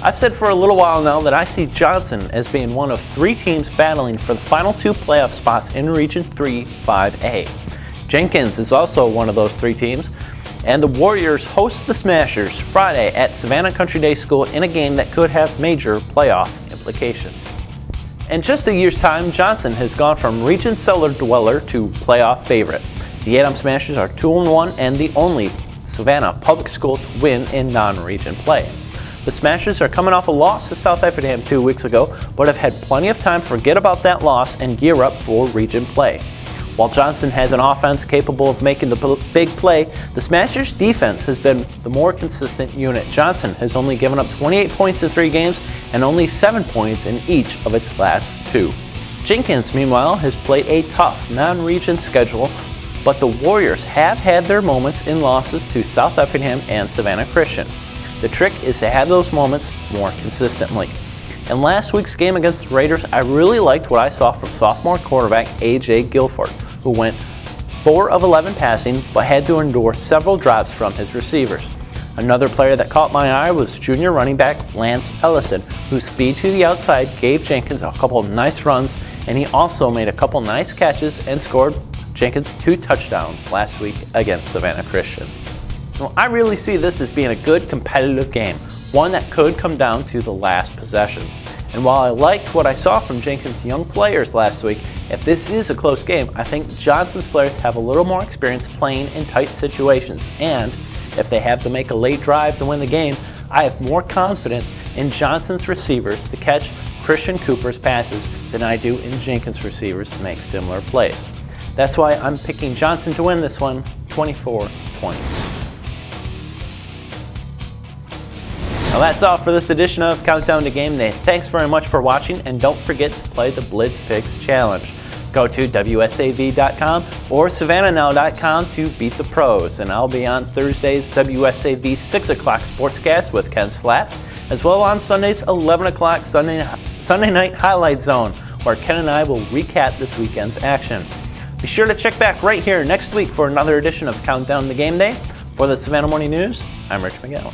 I've said for a little while now that I see Johnson as being one of 3 teams battling for the final 2 playoff spots in Region 3 5A. Jenkins is also one of those 3 teams, and the Warriors host the Smashers Friday at Savannah Country Day School in a game that could have major playoff implications. In just a year's time, Johnson has gone from region cellar dweller to playoff favorite. The Adams Smashers are 2-1 and the only Savannah public school to win in non-region play. The Smashers are coming off a loss to South Effingham 2 weeks ago, but have had plenty of time to forget about that loss and gear up for region play. While Johnson has an offense capable of making the big play, the Smashers' defense has been the more consistent unit. Johnson has only given up 28 points in 3 games and only 7 points in each of its last 2. Jenkins, meanwhile, has played a tough non-region schedule, but the Warriors have had their moments in losses to South Effingham and Savannah Christian. The trick is to have those moments more consistently. In last week's game against the Raiders, I really liked what I saw from sophomore quarterback A.J. Guilford, who went 4 of 11 passing but had to endure several drops from his receivers. Another player that caught my eye was junior running back Lance Ellison, whose speed to the outside gave Jenkins a couple nice runs, and he also made a couple nice catches and scored Jenkins 2 touchdowns last week against Savannah Christian. Well, I really see this as being a good competitive game, one that could come down to the last possession. And while I liked what I saw from Jenkins' young players last week, if this is a close game, I think Johnson's players have a little more experience playing in tight situations, and if they have to make a late drive to win the game, I have more confidence in Johnson's receivers to catch Christian Cooper's passes than I do in Jenkins' receivers to make similar plays. That's why I'm picking Johnson to win this one, 24-20. Now that's all for this edition of Countdown to Game Day. Thanks very much for watching, and don't forget to play the Blitz Picks Challenge. Go to WSAV.com or SavannahNow.com to beat the pros, and I'll be on Thursday's WSAV 6 o'clock sportscast with Ken Slats, as well on Sunday's 11 o'clock Sunday Night Highlight Zone, where Ken and I will recap this weekend's action. Be sure to check back right here next week for another edition of Countdown to Game Day. For the Savannah Morning News, I'm Rich McGowan.